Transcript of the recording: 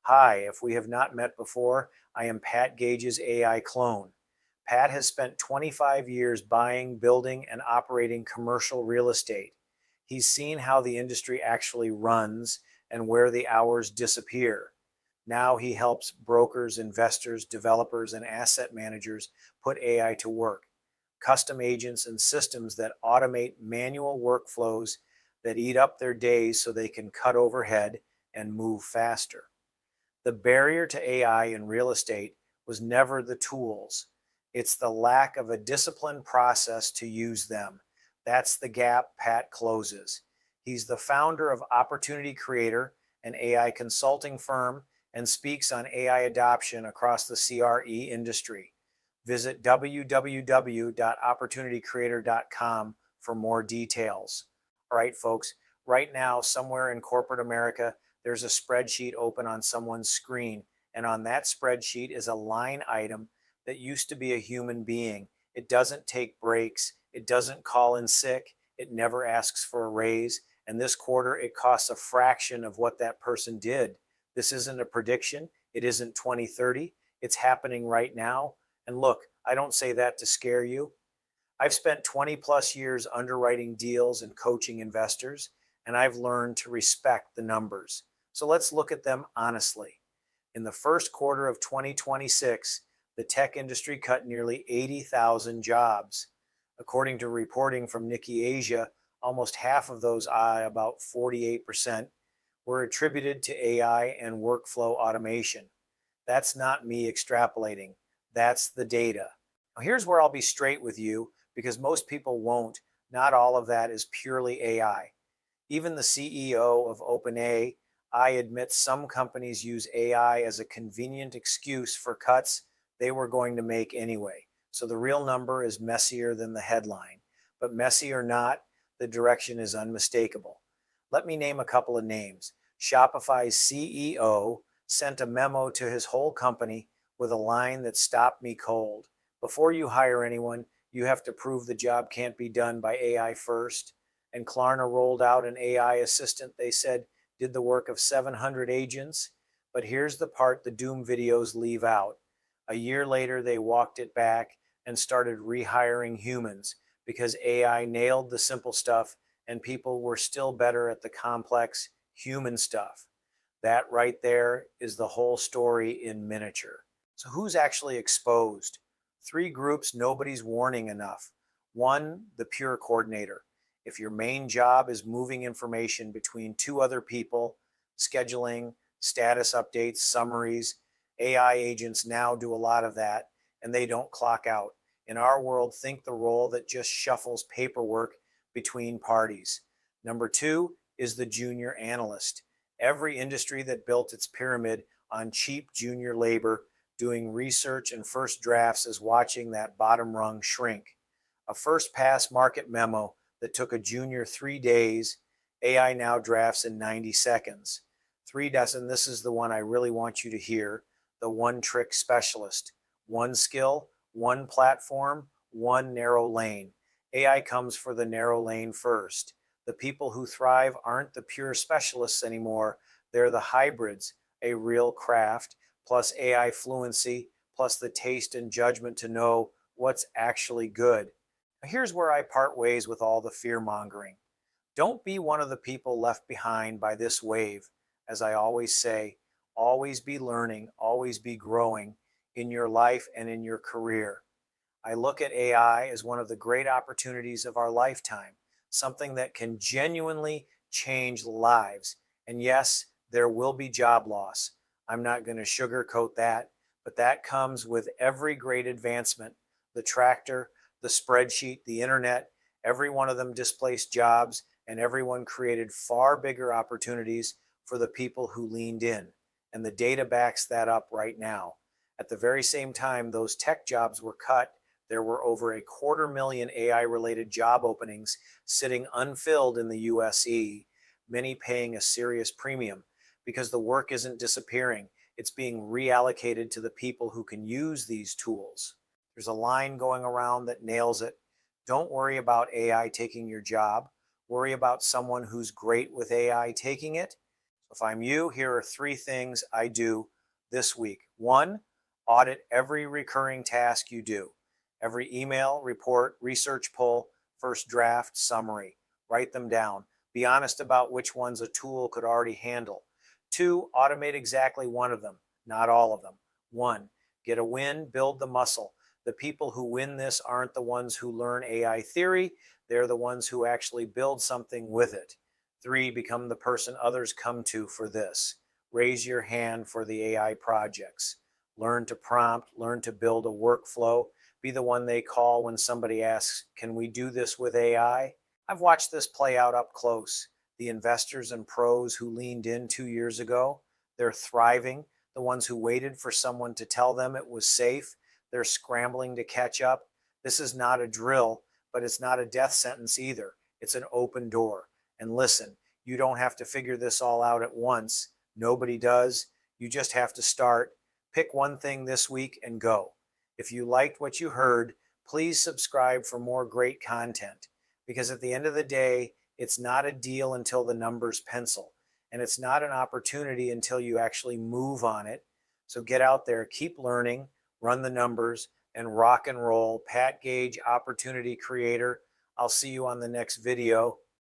Hi, if we have not met before, I am Pat Gage's AI clone. Pat has spent 25 years buying, building, and operating commercial real estate. He's seen how the industry actually runs and where the hours disappear. Now he helps brokers, investors, developers, and asset managers put AI to work. Custom agents and systems that automate manual workflows that eat up their days so they can cut overhead and move faster. The barrier to AI in real estate was never the tools. It's the lack of a disciplined process to use them. That's the gap Pat closes. He's the founder of Opportunity Creator, an AI consulting firm, and speaks on AI adoption across the CRE industry. Visit www.opportunitycreator.com for more details. All right, folks, right now, somewhere in corporate America, there's a spreadsheet open on someone's screen. And on that spreadsheet is a line item that used to be a human being. It doesn't take breaks. It doesn't call in sick. It never asks for a raise. And this quarter, it costs a fraction of what that person did. This isn't a prediction. It isn't 2030. It's happening right now. And look, I don't say that to scare you. I've spent 20 plus years underwriting deals and coaching investors, and I've learned to respect the numbers. So let's look at them honestly. In the first quarter of 2026, the tech industry cut nearly 80,000 jobs. According to reporting from Nikkei Asia, almost half of those, about 48%, were attributed to AI and workflow automation. That's not me extrapolating. That's the data. Now, here's where I'll be straight with you because most people won't. Not all of that is purely AI. Even the CEO of OpenAI admits some companies use AI as a convenient excuse for cuts they were going to make anyway. So the real number is messier than the headline. But messy or not, the direction is unmistakable. Let me name a couple of names. Shopify's CEO sent a memo to his whole company with a line that stopped me cold. Before you hire anyone, you have to prove the job can't be done by AI first. And Klarna rolled out an AI assistant they said did the work of 700 agents. But here's the part the doom videos leave out. A year later, they walked it back and started rehiring humans because AI nailed the simple stuff and people were still better at the complex human stuff. That right there is the whole story in miniature. So who's actually exposed? Three groups nobody's warning enough. One, the pure coordinator. If your main job is moving information between two other people, scheduling, status updates, summaries, AI agents now do a lot of that, and they don't clock out. In our world, think the role that just shuffles paperwork between parties. Number two is the junior analyst. Every industry that built its pyramid on cheap junior labor doing research and first drafts is watching that bottom rung shrink. A first pass market memo that took a junior 3 days, AI now drafts in 90 seconds. 3 dozen, this is the one I really want you to hear, the one trick specialist. One skill, one platform, one narrow lane. AI comes for the narrow lane first. The people who thrive aren't the pure specialists anymore. They're the hybrids, a real craft, plus AI fluency, plus the taste and judgment to know what's actually good. Now, here's where I part ways with all the fear-mongering. Don't be one of the people left behind by this wave. As I always say, always be learning, always be growing in your life and in your career. I look at AI as one of the great opportunities of our lifetime, something that can genuinely change lives. And yes, there will be job loss. I'm not going to sugarcoat that, but that comes with every great advancement. The tractor, the spreadsheet, the internet, every one of them displaced jobs, and everyone created far bigger opportunities for the people who leaned in. And the data backs that up right now. At the very same time those tech jobs were cut, there were over 250,000 AI-related job openings sitting unfilled in the USE, many paying a serious premium because the work isn't disappearing. It's being reallocated to the people who can use these tools. There's a line going around that nails it. Don't worry about AI taking your job. Worry about someone who's great with AI taking it. If I'm you, here are 3 things I do this week. 1, audit every recurring task you do. Every email, report, research pull, first draft, summary. Write them down. Be honest about which ones a tool could already handle. 2, automate exactly one of them, not all of them. 1, get a win, build the muscle. The people who win this aren't the ones who learn AI theory, they're the ones who actually build something with it. 3, become the person others come to for this. Raise your hand for the AI projects. Learn to prompt, learn to build a workflow. Be the one they call when somebody asks, can we do this with AI? I've watched this play out up close. The investors and pros who leaned in 2 years ago, they're thriving. The ones who waited for someone to tell them it was safe, they're scrambling to catch up. This is not a drill, but it's not a death sentence either. It's an open door. And listen, you don't have to figure this all out at once. Nobody does. You just have to start. Pick one thing this week and go. If you liked what you heard, please subscribe for more great content. Because at the end of the day, it's not a deal until the numbers pencil. And it's not an opportunity until you actually move on it. So get out there, keep learning, run the numbers, and rock and roll. Pat Gage, Opportunity Creator. I'll see you on the next video.